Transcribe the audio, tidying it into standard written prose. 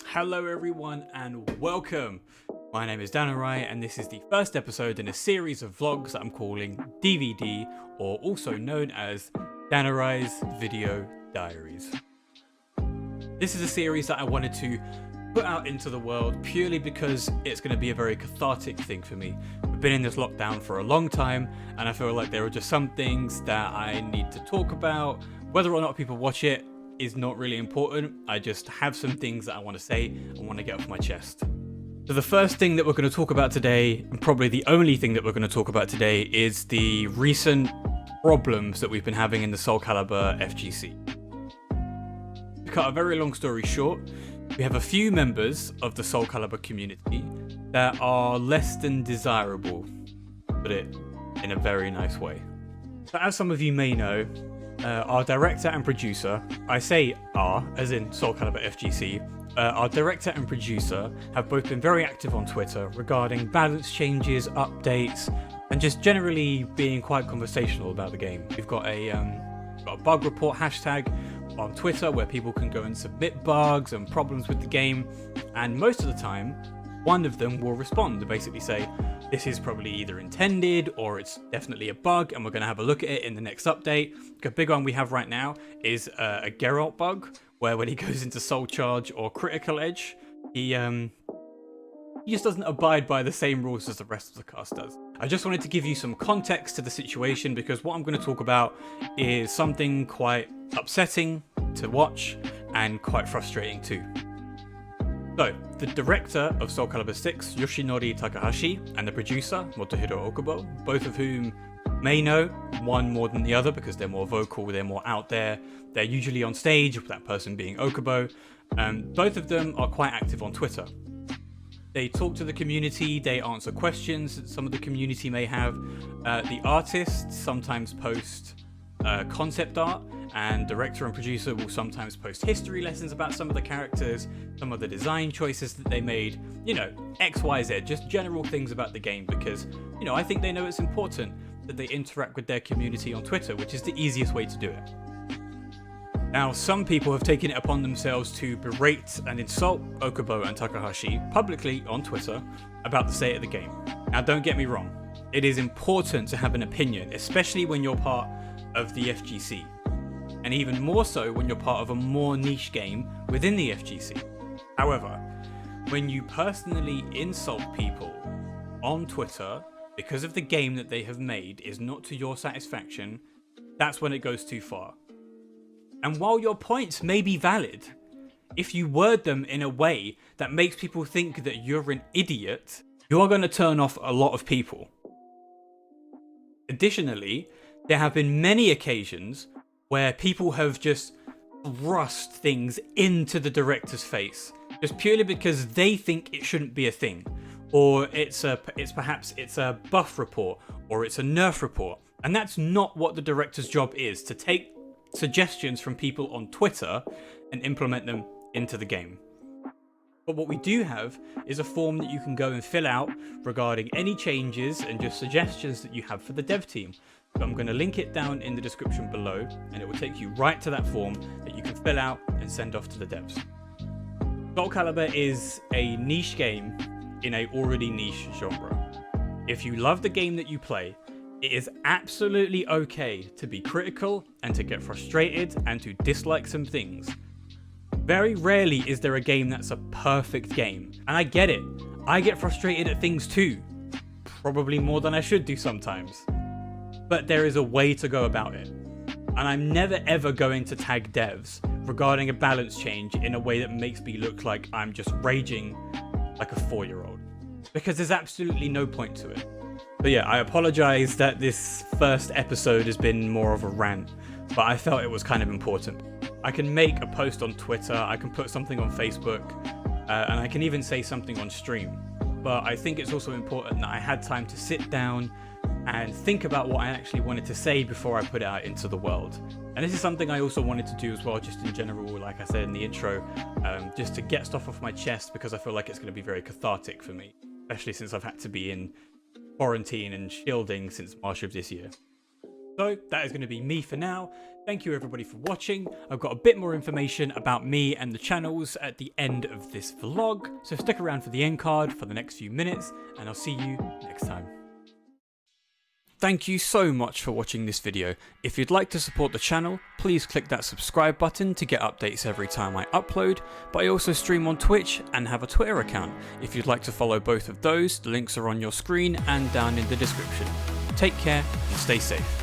Hello everyone and welcome. My name is Danurai and this is the first episode in a series of vlogs that I'm calling DVD, or also known as Danurai's Video Diaries. This is a series that I wanted to put out into the world purely because it's going to be a very cathartic thing for me. I've been in this lockdown for a long time and I feel like there are just some things that I need to talk about. Whether or not people watch it is not really important. I just have some things that I want to say and want to get off my chest. So the first thing that we're going to talk about today, and probably the only thing that we're going to talk about today, is the recent problems that we've been having in the Soul Calibur FGC. To cut a very long story short, we have a few members of the Soul Calibur community that are less than desirable, to put it in a very nice way. So as some of you may know, our director and producer, I say "our" as in Soul Calibur FGC, our director and producer have both been very active on Twitter regarding balance changes, updates, and just generally being quite conversational about the game. We've got a bug report hashtag on Twitter where people can go and submit bugs and problems with the game, and most of the time one of them will respond and basically say this is probably either intended or it's definitely a bug and we're going to have a look at it in the next update. The big one we have right now is a Geralt bug where when he goes into Soul Charge or Critical Edge, he just doesn't abide by the same rules as the rest of the cast does. I just wanted to give you some context to the situation because what I'm going to talk about is something quite upsetting to watch and quite frustrating too. So, the director of Soul Calibur 6, Yoshinori Takahashi, and the producer, Motohiro Okubo, both of whom may know one more than the other because they're more vocal, they're more out there, they're usually on stage, with that person being Okubo. Both of them are quite active on Twitter. They talk to the community, they answer questions that some of the community may have. The artists sometimes post concept art, and director and producer will sometimes post history lessons about some of the characters, some of the design choices that they made, you know, XYZ, just general things about the game because, you know, I think they know it's important that they interact with their community on Twitter, which is the easiest way to do it. Now, some people have taken it upon themselves to berate and insult Okubo and Takahashi publicly on Twitter about the state of the game. Now, don't get me wrong, it is important to have an opinion, especially when you're part of the FGC. And even more so when you're part of a more niche game within the FGC. However, when you personally insult people on Twitter because of the game that they have made is not to your satisfaction, that's when it goes too far. And while your points may be valid, if you word them in a way that makes people think that you're an idiot, you are going to turn off a lot of people. Additionally, there have been many occasions where people have just thrust things into the director's face just purely because they think it shouldn't be a thing, or perhaps it's a buff report or it's a nerf report, and that's not what the director's job is, to take suggestions from people on Twitter and implement them into the game. But what we do have is a form that you can go and fill out regarding any changes and just suggestions that you have for the dev team. So I'm going to link it down in the description below and it will take you right to that form that you can fill out and send off to the devs. Soul Calibur is a niche game in a already niche genre. If you love the game that you play, it is absolutely okay to be critical and to get frustrated and to dislike some things. Very rarely is there a game that's a perfect game, and I get it. I get frustrated at things too, probably more than I should do sometimes. But there is a way to go about it, and I'm never ever going to tag devs regarding a balance change in a way that makes me look like I'm just raging like a 4-year-old, because there's absolutely no point to it. But yeah, I apologize that this first episode has been more of a rant, but I felt it was kind of important. I can make a post on Twitter, I can put something on Facebook, and I can even say something on stream. But I think it's also important that I had time to sit down and think about what I actually wanted to say before I put it out into the world. And this is something I also wanted to do as well, just in general, like I said in the intro, just to get stuff off my chest because I feel like it's going to be very cathartic for me, especially since I've had to be in quarantine and shielding since March of this year. So that is going to be me for now. Thank you everybody for watching. I've got a bit more information about me and the channels at the end of this vlog, so stick around for the end card for the next few minutes, and I'll see you next time. Thank you so much for watching this video. If you'd like to support the channel, please click that subscribe button to get updates every time I upload, but I also stream on Twitch and have a Twitter account. If you'd like to follow both of those, the links are on your screen and down in the description. Take care and stay safe.